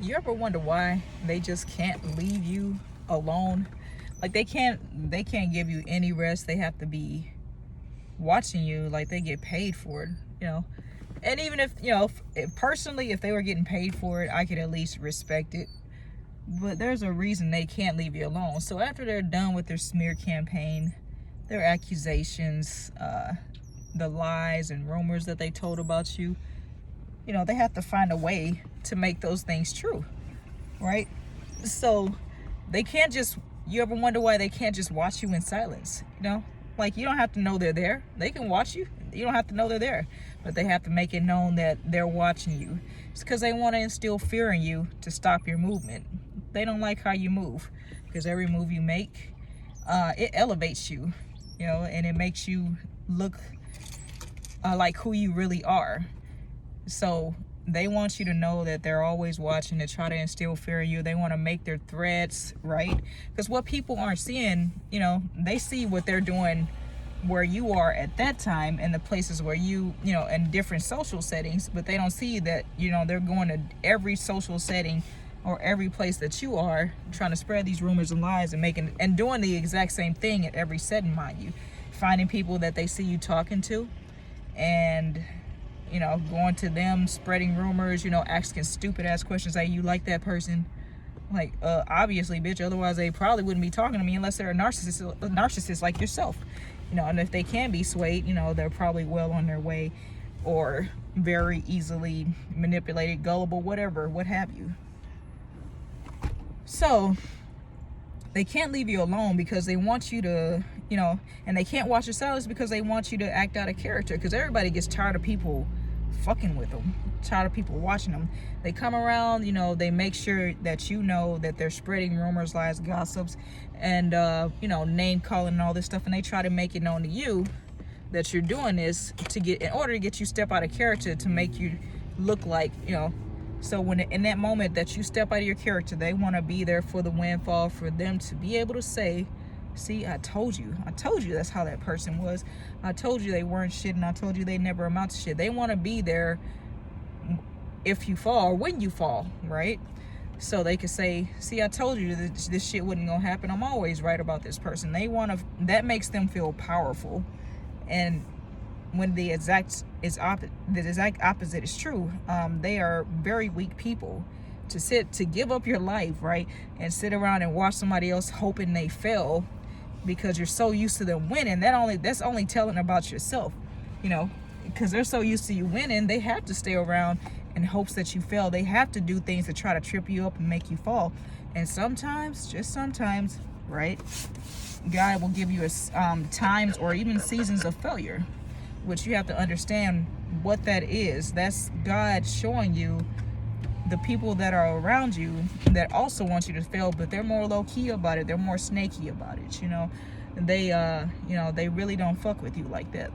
You ever wonder why they just can't leave you alone? Like they can't give you any rest. They have to be watching you like they get paid for it. And even if, personally, if they were getting paid for it, I could at least respect it. But there's a reason they can't leave you alone. So after they're done with their smear campaign, their accusations, the lies and rumors that they told about you, they have to find a way to make those things true, right? So they can't just, you ever wonder why they can't just watch you in silence? Like, you don't have to know they're there. They can watch you. You don't have to know they're there, but they have to make it known that they're watching you. It's because they want to instill fear in you to stop your movement. They don't like how you move, because every move you make, it elevates you, and it makes you look like who you really are. So they want you to know that they're always watching, to try to instill fear in you. They want to make their threats, right? Because what people aren't seeing, they see what they're doing where you are at that time, and the places where you in different social settings, but they don't see that, they're going to every social setting or every place that you are, trying to spread these rumors and lies and doing the exact same thing at every setting, mind you. Finding people that they see you talking to and going to them, spreading rumors, asking stupid ass questions like, you like that person? Like, obviously, bitch, otherwise they probably wouldn't be talking to me, unless they're a narcissist like yourself. And if they can be swayed, they're probably well on their way, or very easily manipulated, gullible, whatever, what have you. So they can't leave you alone because they want you to, and they can't watch your silence because they want you to act out of character, because everybody gets tired of people fucking with them, tired of people watching them. They come around, they make sure that that they're spreading rumors, lies, gossips, and name calling and all this stuff, and they try to make it known to you that you're doing this in order to get you step out of character, to make you look like, so when in that moment that you step out of your character, they want to be there for the windfall, for them to be able to say, see, I told you that's how that person was. I told you they weren't shit, and I told you they never amount to shit. They want to be there if you fall, or when you fall, right? So they could say, see, I told you this shit wasn't gonna happen. I'm always right about this person. That makes them feel powerful. And when the exact opposite is true, they are very weak people. To give up your life, right, and sit around and watch somebody else hoping they fail because you're so used to them winning, that's only telling about yourself, because they're so used to you winning, they have to stay around in hopes that you fail. They have to do things to try to trip you up and make you fall. And sometimes, just sometimes, right, God will give you times or even seasons of failure, which you have to understand what that is. That's God showing you the people that are around you that also want you to fail, but they're more low-key about it. They're more snaky about it, they really don't fuck with you like that.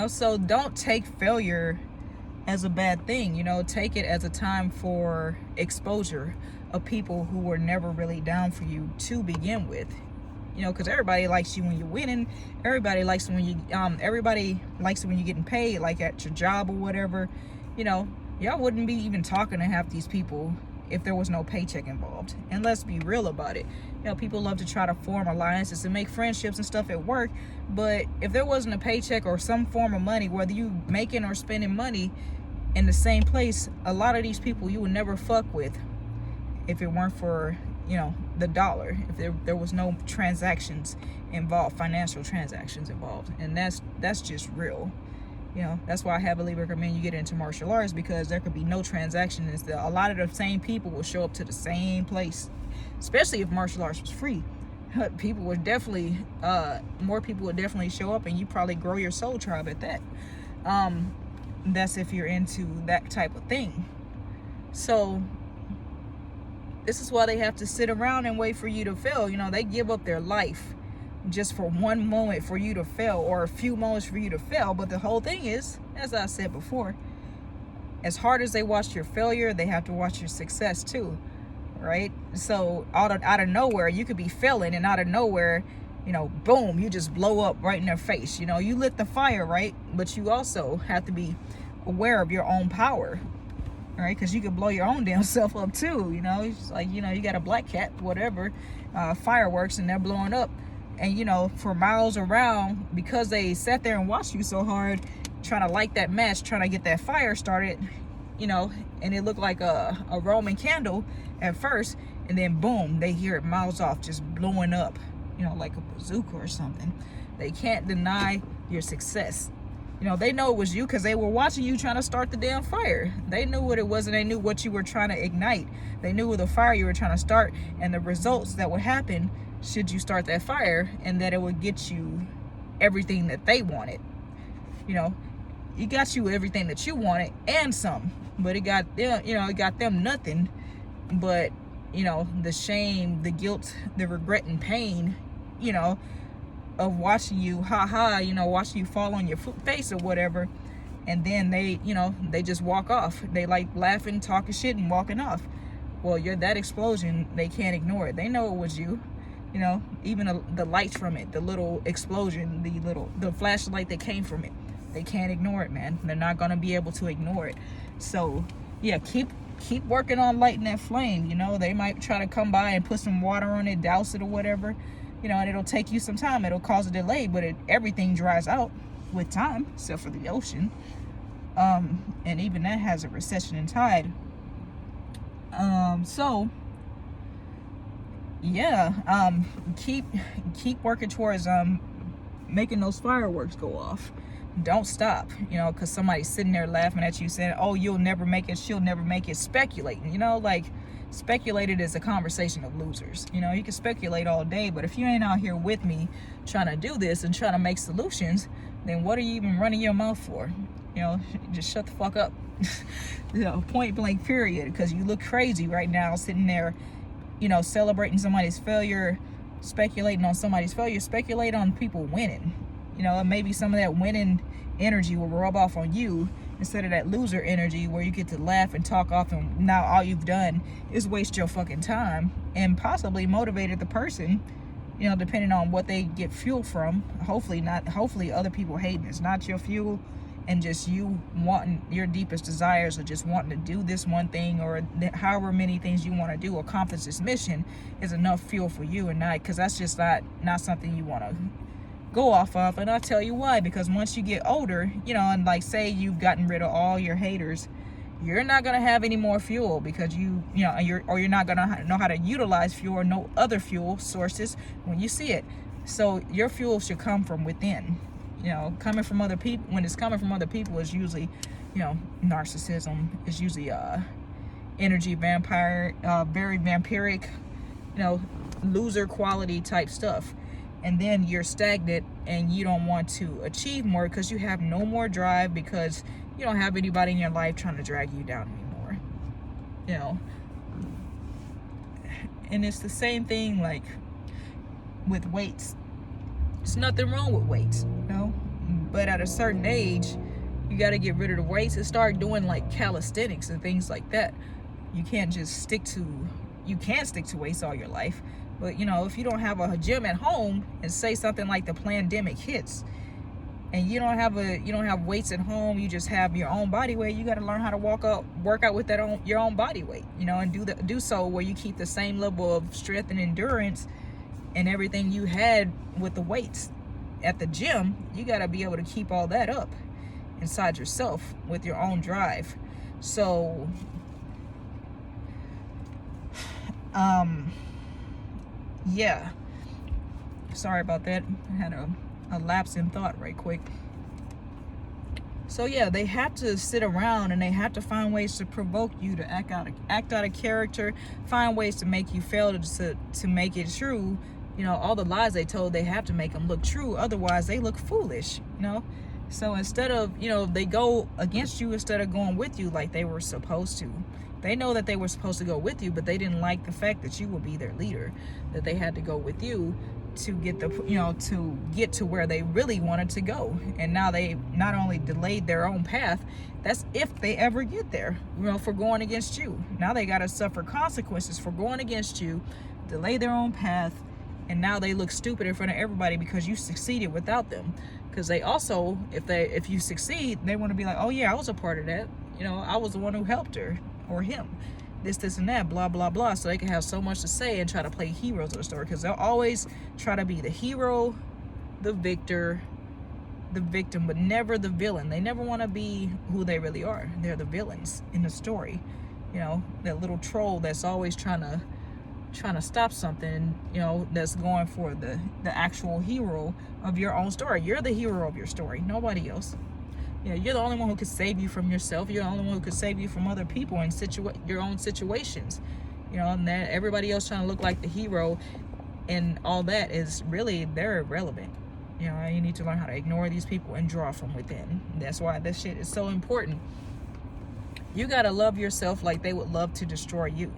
So don't take failure as a bad thing. Take it as a time for exposure of people who were never really down for you to begin with. Because everybody likes you when you're winning. Everybody likes it when you're getting paid, like at your job or whatever. Y'all wouldn't be even talking to half these people if there was no paycheck involved. And let's be real about it. People love to try to form alliances and make friendships and stuff at work, but if there wasn't a paycheck or some form of money, whether you making or spending money in the same place, a lot of these people you would never fuck with if it weren't for the dollar, if there was no transactions involved, financial transactions involved. And that's just real. That's why I heavily recommend you get into martial arts, because there could be no transaction. A lot of the same people will show up to the same place, especially if martial arts was free. People would definitely, more people would definitely show up, and you probably grow your soul tribe at that. That's if you're into that type of thing. So this is why they have to sit around and wait for you to fail. They give up their life just for one moment for you to fail, or a few moments for you to fail. But the whole thing is, as I said before, as hard as they watch your failure, they have to watch your success too, right? So out of nowhere, you could be failing, and out of nowhere, boom, you just blow up right in their face. You lit the fire, right? But you also have to be aware of your own power. all right? Because you could blow your own damn self up too, you know? It's like, you know, you got a black cat, whatever, fireworks, and they're blowing up, and you know, for miles around, because they sat there and watched you so hard trying to light that match, trying to get that fire started, you know, and it looked like a Roman candle at first, and then boom, they hear it miles off just blowing up, you know, like a bazooka or something. They can't deny your success. You know, they know it was you because they were watching you trying to start the damn fire. They knew what it was, and they knew what you were trying to ignite. They knew the fire you were trying to start and the results that would happen should you start that fire, and that it would get you everything that they wanted. You know, it got you everything that you wanted and some, but it got them, you know, it got them nothing but, you know, the shame, the guilt, the regret and pain, you know, of watching you, you know, watching you fall on your face or whatever. And then they, you know, they just walk off. They like laughing, talking shit, and walking off. Well, you're that explosion, they can't ignore it. They know it was you. You know, even the lights from it, the little explosion, the flashlight that came from it, they can't ignore it, man. They're not gonna be able to ignore it. So yeah, keep working on lighting that flame. You know, they might try to come by and put some water on it, douse it or whatever, you know, and it'll take you some time. It'll cause a delay, but everything dries out with time, except for the ocean. And even that has a recession and tide. So yeah, keep working towards making those fireworks go off. Don't stop, you know, because somebody's sitting there laughing at you saying, oh, you'll never make it, she'll never make it, speculating. You know, like, speculated is a conversation of losers. You know, you can speculate all day, but if you ain't out here with me trying to do this and trying to make solutions, then what are you even running your mouth for? You know, just shut the fuck up. You know, point blank period, because you look crazy right now sitting there, you know, celebrating somebody's failure, speculating on somebody's failure. Speculate on people winning. You know, and maybe some of that winning energy will rub off on you instead of that loser energy where you get to laugh and talk off, and now all you've done is waste your fucking time and possibly motivated the person, you know, depending on what they get fuel from. Hopefully other people hating it's not your fuel, and just you wanting your deepest desires, or just wanting to do this one thing, or however many things you want to do, accomplish this mission, is enough fuel for you, and not, because that's just not something you want to go off of. And I'll tell you why. Because once you get older, you know, and like say you've gotten rid of all your haters, you're not gonna have any more fuel, because you're not gonna know how to utilize fuel or no other fuel sources when you see it. So your fuel should come from within. You know, coming from other people, when it's coming from other people, is usually, you know, narcissism. Is usually energy vampire, very vampiric, you know, loser quality type stuff. And then you're stagnant and you don't want to achieve more because you have no more drive, because you don't have anybody in your life trying to drag you down anymore. You know, and it's the same thing like with weights. There's nothing wrong with weights, you know, but at a certain age, you got to get rid of the weights and start doing like calisthenics and things like that. You can't just stick to weights all your life. But, you know, if you don't have a gym at home, and say something like the pandemic hits, and you don't have weights at home, you just have your own body weight, you got to learn how to work out with your own body weight, you know, and do so where you keep the same level of strength and endurance and everything you had with the weights at the gym. You got to be able to keep all that up inside yourself with your own drive. So yeah, sorry about that. I had a lapse in thought right quick. So yeah, they have to sit around and they have to find ways to provoke you to act out of character, find ways to make you fail to make it true. You know, all the lies they told, they have to make them look true, otherwise they look foolish, you know. So instead of, you know, they go against you instead of going with you like they were supposed to. They know that they were supposed to go with you, but they didn't like the fact that you would be their leader, that they had to go with you to get to where they really wanted to go. And now they not only delayed their own path, that's if they ever get there, you know, for going against you. Now they got to suffer consequences for going against you, delay their own path, and now they look stupid in front of everybody because you succeeded without them. Because they also, if you succeed, they want to be like, oh yeah, I was a part of that. You know, I was the one who helped her or him. This, and that, blah, blah, blah. So they can have so much to say and try to play heroes of the story, because they'll always try to be the hero, the victor, the victim, but never the villain. They never want to be who they really are. They're the villains in the story. You know, that little troll that's always trying to stop something, you know, that's going for the actual hero of your own story. You're the hero of your story, nobody else. You know, you're the only one who could save you from yourself. You're the only one who could save you from other people and your own situations. You know, and then everybody else trying to look like the hero and all that is really, they're irrelevant. You know, you need to learn how to ignore these people and draw from within. That's why this shit is so important. You gotta love yourself like they would love to destroy you.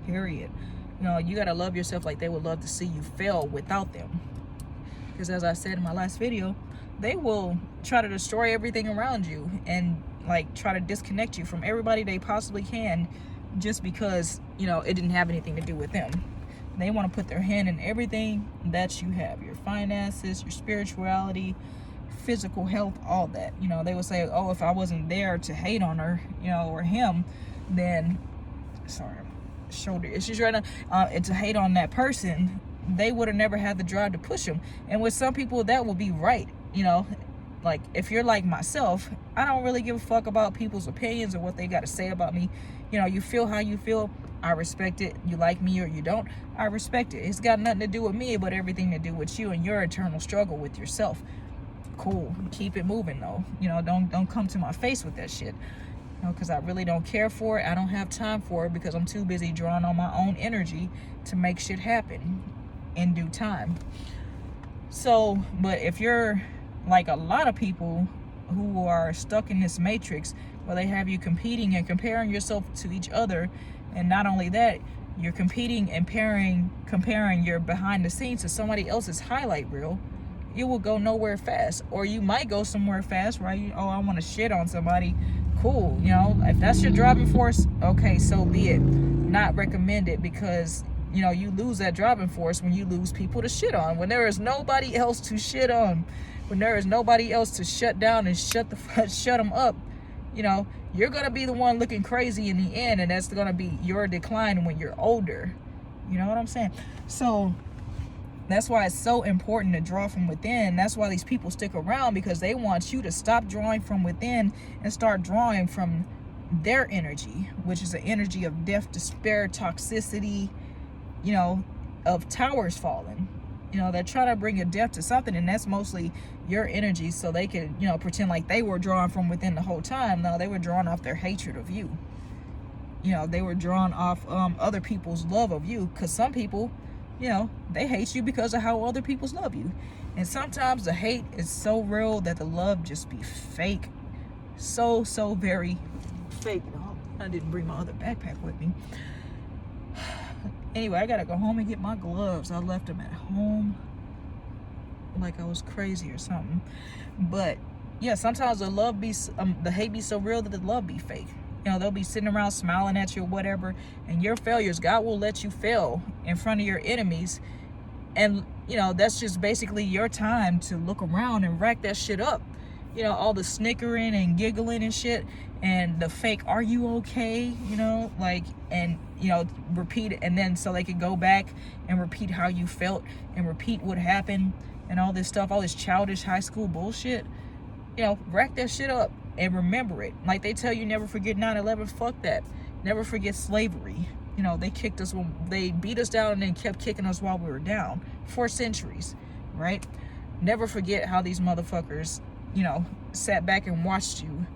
Period. You know, you gotta love yourself like they would love to see you fail without them. Because as I said in my last video, they will try to destroy everything around you and like try to disconnect you from everybody they possibly can, just because, you know, it didn't have anything to do with them. They want to put their hand in everything that you have, your finances, your spirituality, physical health, all that. You know, they would say, oh, if I wasn't there to hate on her, you know, or him, then, sorry, shoulder issues right now, and to hate on that person, they would have never had the drive to push them. And with some people, that will be right. You know, like if you're like myself, I don't really give a fuck about people's opinions or what they got to say about me. You know, you feel how you feel, I respect it. You like me or you don't, I respect it. It's got nothing to do with me, but everything to do with you and your eternal struggle with yourself. Cool, keep it moving though. You know, don't come to my face with that shit. You know, because I really don't care for it. I don't have time for it because I'm too busy drawing on my own energy to make shit happen in due time. So, but if you're like a lot of people who are stuck in this matrix where they have you competing and comparing yourself to each other, and not only that, you're competing and comparing your behind the scenes to somebody else's highlight reel, you will go nowhere fast. Or you might go somewhere fast, right? Oh, I want to shit on somebody. Cool, you know, if that's your driving force, okay, so be it. Not recommended, because you know, you lose that driving force when you lose people to shit on. When there is nobody else to shit on, when there is nobody else to shut down and shut them up, you know, you're gonna be the one looking crazy in the end, and that's gonna be your decline when you're older. You know what I'm saying? So that's why it's so important to draw from within. That's why these people stick around, because they want you to stop drawing from within and start drawing from their energy, which is the energy of death, despair, toxicity, you know, of towers falling. You know, they're trying to bring a death to something, and that's mostly your energy, so they can, you know, pretend like they were drawing from within the whole time. No, they were drawing off their hatred of you. You know, they were drawing off other people's love of you, because some people, you know, they hate you because of how other people's love you. And sometimes the hate is so real that the love just be fake. So very fake. Oh, I didn't bring my other backpack with me. Anyway, I gotta go home and get my gloves. I left them at home like I was crazy or something. But yeah, sometimes the hate be so real that the love be fake. You know, they'll be sitting around smiling at you or whatever, and your failures, God will let you fail in front of your enemies. And you know, that's just basically your time to look around and rack that shit up. You know, all the snickering and giggling and shit, and the fake, are you okay? You know, like, and you know, repeat it, and then so they can go back and repeat how you felt and repeat what happened and all this stuff, all this childish high school bullshit. You know, rack that shit up and remember it. Like they tell you, never forget 9/11. Fuck that. Never forget slavery. You know, they kicked us when they beat us down and then kept kicking us while we were down for centuries, right? Never forget how these motherfuckers, you know, sat back and watched you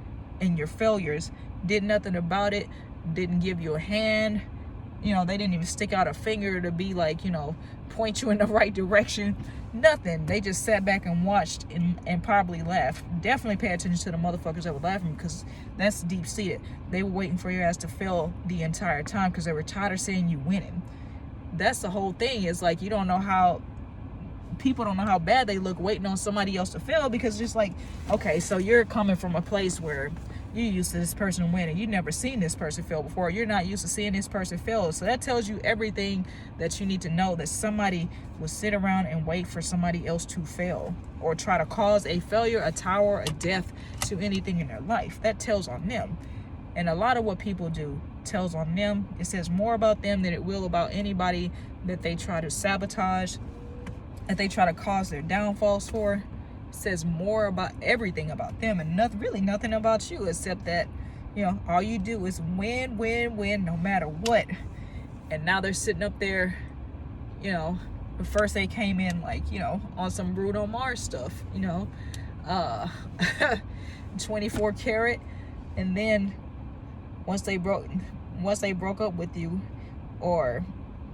and your failures, did nothing about it, didn't give you a hand. You know, they didn't even stick out a finger to be like, you know, point you in the right direction. Nothing. They just sat back and watched and probably laughed. Definitely pay attention to the motherfuckers that were laughing, because that's deep-seated. They were waiting for your ass to fail the entire time because they were tired of seeing you winning. That's the whole thing. It's like, you don't know how, people don't know how bad they look waiting on somebody else to fail, because just like, okay, so you're coming from a place where you're used to this person winning. You've never seen this person fail before. You're not used to seeing this person fail. So that tells you everything that you need to know, that somebody will sit around and wait for somebody else to fail or try to cause a failure, a tower, a death to anything in their life. That tells on them. And a lot of what people do tells on them. It says more about them than it will about anybody that they try to sabotage, that they try to cause their downfalls for. It says more about everything about them and really nothing about you, except that, you know, all you do is win, win, win, no matter what. And now they're sitting up there, you know, first they came in like, you know, on some Bruno Mars stuff, you know, 24 karat, and then once they broke up with you, or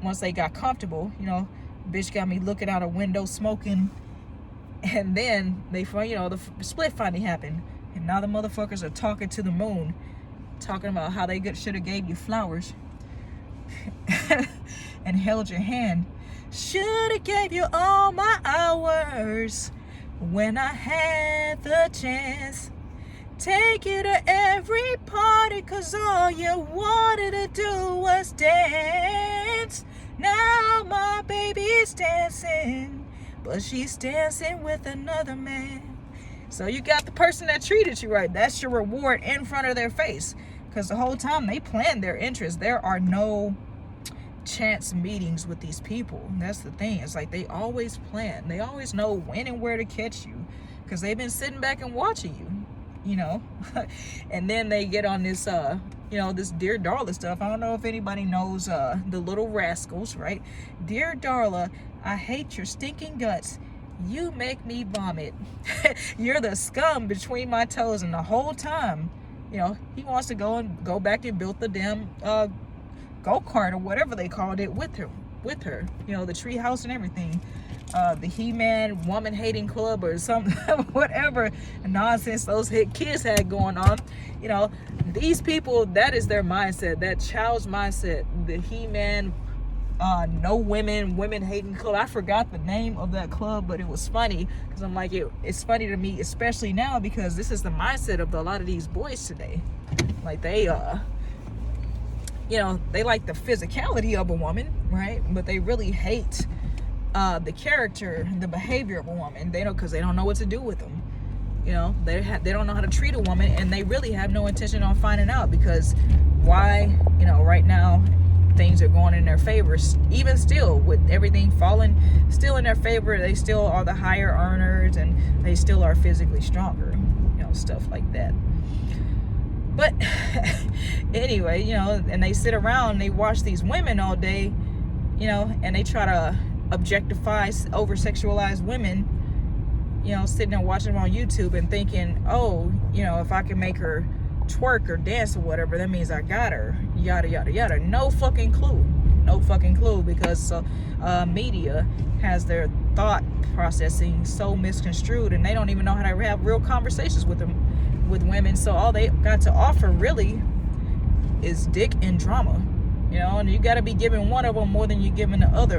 once they got comfortable, you know, bitch got me looking out a window smoking, and then they, you know, the split finally happened, and now the motherfuckers are talking to the moon, talking about how they should have gave you flowers and held your hand. Should have gave you all my hours when I had the chance. Take you to every party, cause all you wanted to do was dance. Now my baby's dancing, but she's dancing with another man. So you got the person that treated you right. That's your reward in front of their face. Because the whole time they planned their interests. There are no chance meetings with these people. That's the thing. It's like they always plan. They always know when and where to catch you. Because they've been sitting back and watching you. You know, and then they get on this, you know, this Dear Darla stuff. I don't know if anybody knows the Little Rascals, right? Dear Darla, I hate your stinking guts. You make me vomit. You're the scum between my toes. And the whole time, you know, he wants to go back and build the damn go-kart or whatever they called it with her. You know, the tree house and everything. The He-Man woman hating club or some whatever nonsense those kids had going on. You know, these people, that is their mindset, that child's mindset. The He-Man no women hating club. I forgot the name of that club, but it was funny because I'm like, it's funny to me, especially now, because this is the mindset of a lot of these boys today. Like they you know, they like the physicality of a woman, right? But they really hate the character, the behavior of a woman. They don't, because they don't know what to do with them. You know, they don't know how to treat a woman, and they really have no intention on finding out, because why? You know, right now things are going in their favor. Even still, with everything falling still in their favor, they still are the higher earners, and they still are physically stronger. You know, stuff like that. But anyway, you know, and they sit around and they watch these women all day, you know, and they try to objectify, over-sexualize women, you know, sitting there watching them on YouTube and thinking, oh, you know, if I can make her twerk or dance or whatever, that means I got her, yada, yada, yada. No fucking clue, because media has their thought processing so misconstrued, and they don't even know how to have real conversations with women. So all they got to offer really is dick and drama, you know, and you got to be giving one of them more than you're giving the other.